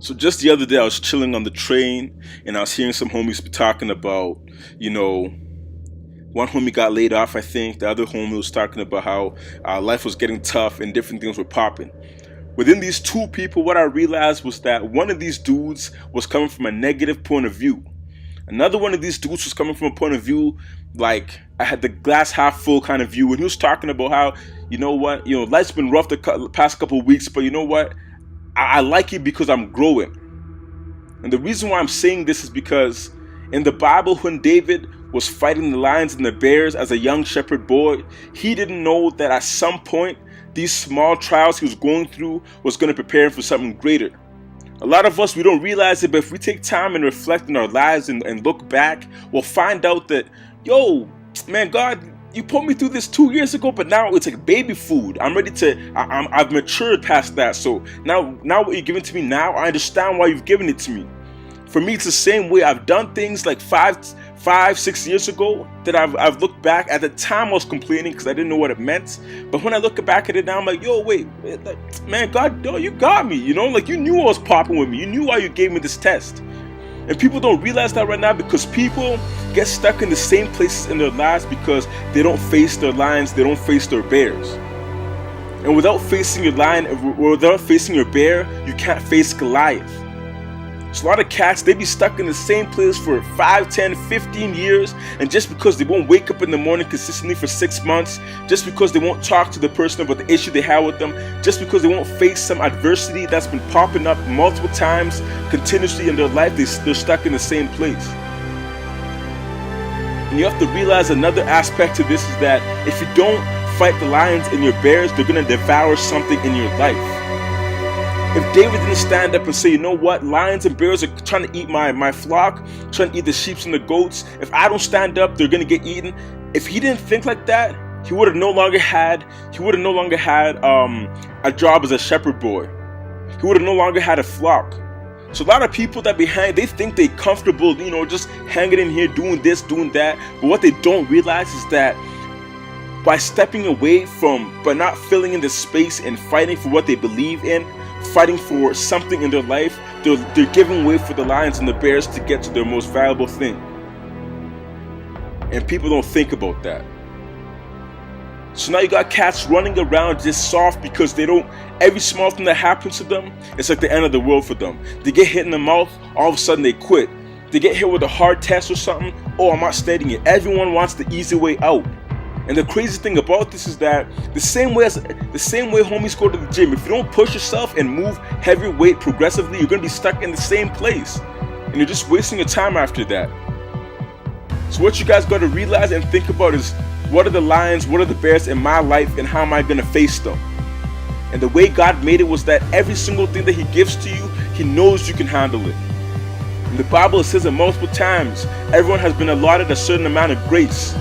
So just the other day, I was chilling on the train and I was hearing some homies be talking about, one homie got laid off, I think. The other homie was talking about how life was getting tough and different things were popping. Within these two people, what I realized was that one of these dudes was coming from a negative point of view. Another one of these dudes was coming from a point of view like I had the glass half full kind of view, and he was talking about how, life's been rough the past couple of weeks, but you know what? I like it because I'm growing. And the reason why I'm saying this is because in the Bible, when David was fighting the lions and the bears as a young shepherd boy, he didn't know that at some point these small trials he was going through was going to prepare him for something greater. A lot of us, we don't realize it, but if we take time and reflect on our lives and look back, we'll find out that, man, God, you put me through this 2 years ago, but now it's like baby food. I'm ready to, I've matured past that. So now what you're giving to me now, I understand why you've given it to me. For me, it's the same way. I've done things like 6 years ago that I've looked back. At the time, I was complaining because I didn't know what it meant. But when I look back at it now, I'm like, wait, man, God, you got me. Like you knew I was popping with me. You knew why you gave me this test. And people don't realize that right now because people get stuck in the same places in their lives because they don't face their lions, they don't face their bears. And without facing your lion, without facing your bear, you can't face Goliath. So a lot of cats, they be stuck in the same place for 5, 10, 15 years, and just because they won't wake up in the morning consistently for 6 months, just because they won't talk to the person about the issue they have with them, just because they won't face some adversity that's been popping up multiple times continuously in their life, they're stuck in the same place. And you have to realize another aspect to this is that if you don't fight the lions and your bears, they're going to devour something in your life. If David didn't stand up and say, you know what, lions and bears are trying to eat my flock, trying to eat the sheep and the goats, if I don't stand up, they're going to get eaten. If he didn't think like that, he would have no longer had a job as a shepherd boy. He would have no longer had a flock. So a lot of people that they think they're comfortable, just hanging in here, doing this, doing that. But what they don't realize is that by stepping away by not filling in the space and fighting for what they believe in, fighting for something in their life, they're giving way for the lions and the bears to get to their most valuable thing. And people don't think about that. So now you got cats running around just soft because every small thing that happens to them, it's like the end of the world for them. They get hit in the mouth, all of a sudden they quit. They get hit with a hard test or something, I'm not studying it. Everyone wants the easy way out. And the crazy thing about this is that the same way homies go to the gym, if you don't push yourself and move heavy weight progressively, you're going to be stuck in the same place. And you're just wasting your time after that. So what you guys got to realize and think about is, what are the lions, what are the bears in my life, and how am I going to face them? And the way God made it was that every single thing that He gives to you, He knows you can handle it. In the Bible, it says it multiple times, everyone has been allotted a certain amount of grace.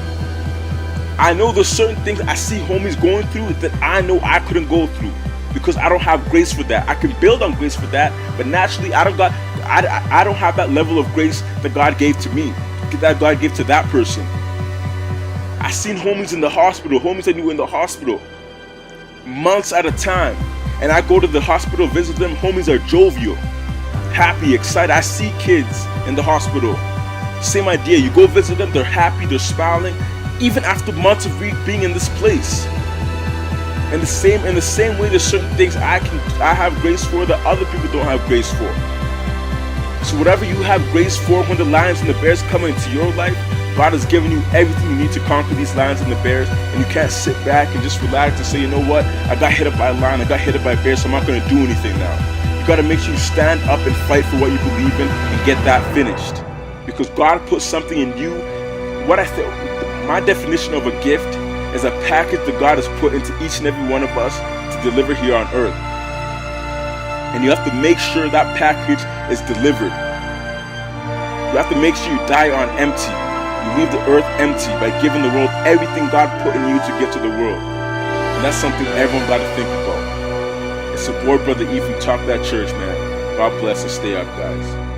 I know there's certain things I see homies going through that I know I couldn't go through because I don't have grace for that. I can build on grace for that, but naturally I don't have that level of grace that God gave to me, that God gave to that person. I seen homies in the hospital, homies I knew in the hospital months at a time, and I go to the hospital, visit them, homies are jovial, happy, excited. I see kids in the hospital, same idea. You go visit them, they're happy, they're smiling, even after months of being in this place. And the same way, there's certain things I have grace for that other people don't have grace for. So whatever you have grace for, when the lions and the bears come into your life, God has given you everything you need to conquer these lions and the bears, and you can't sit back and just relax and say, you know what, I got hit up by a lion, I got hit up by a bear, so I'm not going to do anything now. You got to make sure you stand up and fight for what you believe in and get that finished. Because God put something in you. My definition of a gift is a package that God has put into each and every one of us to deliver here on earth. And you have to make sure that package is delivered. You have to make sure you die on empty. You leave the earth empty by giving the world everything God put in you to give to the world. And that's something everyone got to think about. It's your boy, Brother E from Talk That Church, man. God bless and stay up, guys.